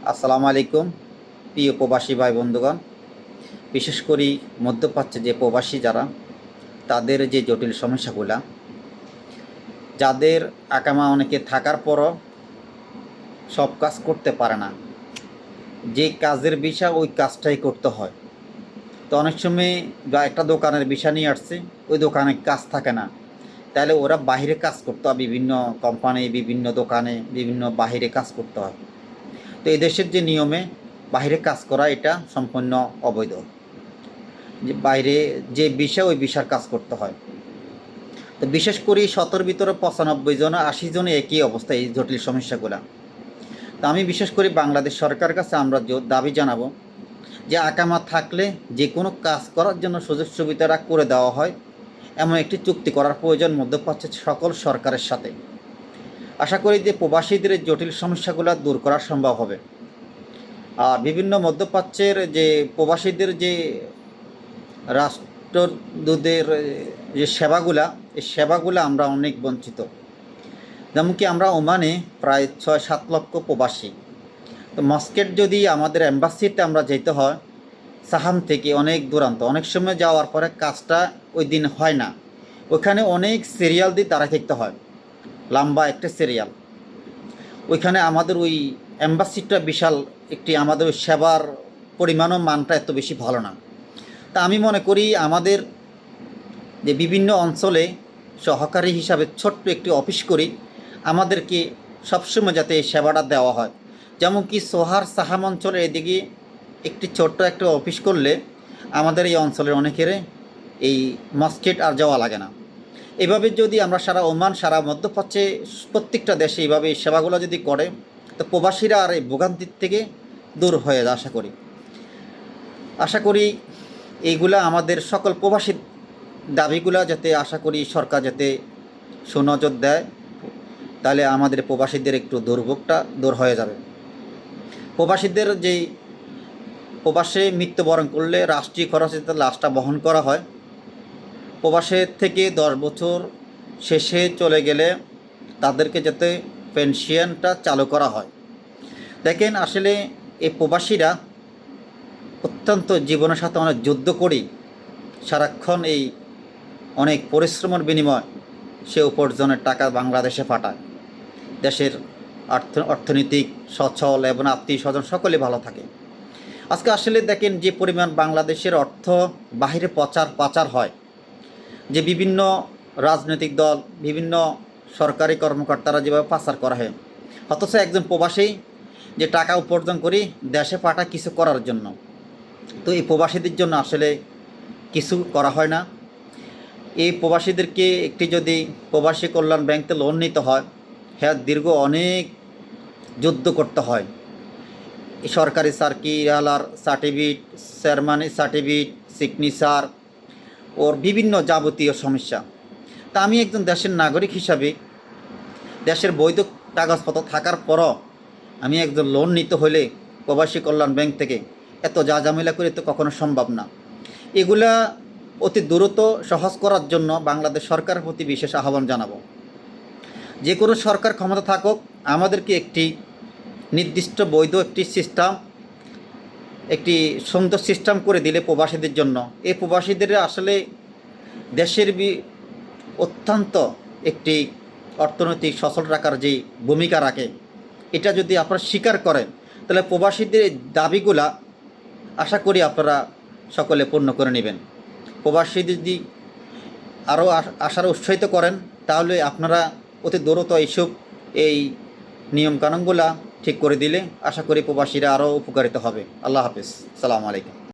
আসসালামু আলাইকুম প্রিয় প্রবাসী ভাই বন্ধুগণ। বিশেষ করে মধ্যপ্রাচ্যে যে প্রবাসী যারা, তাদের যে জটিল সমস্যাগুলা, যাদের আকামা অনেকে থাকার পরও সব কাজ করতে পারে না, যে কাজের বিষয় ওই কাজটাই করতে হয়। তো অনেক সময় বা একটা দোকানের বিষয় নিয়ে আসছে, ওই দোকানে কাজ থাকে না, তাহলে ওরা বাহিরে কাজ করতে হয়, বিভিন্ন কোম্পানি, বিভিন্ন দোকানে, বিভিন্ন বাহিরে কাজ করতে হয়। তো এই দেশের যে নিয়মে বাহিরে কাজ করা এটা সম্পূর্ণ অবৈধ। যে বাইরে যে বিষয় ওই বিষয়ের কাজ করতে হয়। তো বিশেষ করে ১৭ ভিতরে ৯৫ জন ৮০ জনে একই অবস্থা, এই জটিল সমস্যাগুলো। তো আমি বিশেষ করে বাংলাদেশ সরকারের কাছে আমরা দাবি জানাবো যে আকামা থাকলে যে কোনো কাজ করার জন্য সুযোগ সুবিধাটা করে দেওয়া হয়, এমন একটি চুক্তি করার প্রয়োজন মধ্যপ্রাচ্যের সকল সরকারের সাথে। আশা করি যে প্রবাসীদের এই জটিল সমস্যাগুলো দূর করা সম্ভব হবে। আর বিভিন্ন মধ্যপ্রাচ্যের যে প্রবাসীদের যে রাষ্ট্রদূতের যে সেবাগুলা, এই সেবাগুলা আমরা অনেক বঞ্চিত। যেমন কি আমরা ওমানে প্রায় ৬-৭ লক্ষ প্রবাসী। তো মস্কেট যদি আমাদের অ্যাম্বাসিতে আমরা যেতে হয়, সাহাম থেকে অনেক দূরান্ত, অনেক সময় যাওয়ার পরে কাজটা ওই দিন হয় না। ওইখানে অনেক সিরিয়াল দিয়ে দাঁড়ায় থাকতে হয়, লম্বা একটা সিরিয়াল। ওইখানে আমাদের ওই অ্যাম্বাসিটা বিশাল একটি, আমাদের ওই সেবার পরিমাণ ও মানটা এত বেশি ভালো না। তা আমি মনে করি আমাদের যে বিভিন্ন অঞ্চলে সহকারী হিসাবে ছোট্ট একটি অফিস করি, আমাদেরকে সবসময় যাতে এই সেবাটা দেওয়া হয়। যেমন কি সোহার সাহাম অঞ্চলের এদিকে একটি ছোট্ট একটা অফিস করলে আমাদের এই অঞ্চলের অনেকের এই মস্কেট আর যাওয়া লাগে না। এভাবে যদি আমরা সারা ওমান, সারা মধ্যপ্রাচ্যে প্রত্যেকটা দেশে এইভাবে এই সেবাগুলো যদি করে, তো প্রবাসীরা আর এই ভোগান্তির থেকে দূর হয়ে যায় আশা করি এইগুলা আমাদের সকল প্রবাসী দাবিগুলা যাতে, আশা করি সরকার যাতে সুনজর দেয়, তাহলে আমাদের প্রবাসীদের একটু দুর্ভোগটা দূর হয়ে যাবে। প্রবাসীদের যেই প্রবাসে মৃত্যুবরণ করলে রাষ্ট্রীয় খরচে তার লাশটা বহন করা হয়। প্রবাসের থেকে ১০ বছর শেষে চলে গেলে তাদেরকে যাতে পেনশনটা চালু করা হয়। দেখেন, আসলে এই প্রবাসীরা অত্যন্ত জীবনের সাথে অনেক যুদ্ধ করি, সারাক্ষণ এই অনেক পরিশ্রমের বিনিময় সে উপার্জনের টাকা বাংলাদেশে পাঠায়। দেশের অর্থনৈতিক সচ্ছল এবং আত্মীয় স্বজন সকলে ভালো থাকে। আজকে আসলে দেখেন যে পরিমাণ বাংলাদেশের অর্থ বাহিরে পাচার হয়, যে বিভিন্ন রাজনৈতিক দল, বিভিন্ন সরকারি কর্মকর্তারা যেভাবে পাচার করা হয়, অথচ একজন প্রবাসী যে টাকা উপার্জন করি দেশে পাঠায় কিছু করার জন্য। তো এই প্রবাসীদের জন্য আসলে কিছু করা হয় না। এই প্রবাসীদেরকে একটি যদি প্রবাসী কল্যাণ ব্যাংকে লোন নিতে হয়, হ্যাঁ দীর্ঘ অনেক যুদ্ধ করতে হয়। সরকারি সার্কিলার সার্টিফিকেট, চেয়ারম্যান সার্টিফিকেট, সিগনেচার, ওর বিভিন্ন যাবতীয় সমস্যা। তা আমি একজন দেশের নাগরিক হিসাবে দেশের বৈধ কাগজপত্র থাকার পরও আমি একজন লোন নিতে হলে প্রবাসী কল্যাণ ব্যাংক থেকে এত ঝামেলা করে তো কখনো সম্ভব না। এগুলা অতি দ্রুত সহজ করার জন্য বাংলাদেশ সরকারের প্রতি বিশেষ আহ্বান জানাবো। যে কোনো সরকার ক্ষমতা থাকুক, আমাদেরকে একটি নির্দিষ্ট বৈধ একটি সিস্টেম, একটি সুন্দর সিস্টেম করে দিলে প্রবাসীদের জন্য, এই প্রবাসীদের আসলে দেশের অত্যন্ত একটি অর্থনৈতিক সচল রাখার যে ভূমিকা রাখে, এটা যদি আপনারা স্বীকার করেন, তাহলে প্রবাসীদের দাবিগুলা আশা করি আপনারা সকলে পূর্ণ করে নেবেন। প্রবাসীদের যদি আরও আশার উৎসাহিত করেন, তাহলে আপনারা অতি দ্রুত এইসব এই নিয়মকানুনগুলা ঠিক করে দিলে আশা করি প্রবাসীরা আরও উপকারিত হবে। আল্লাহ হাফিজ, সালামু আলাইকুম।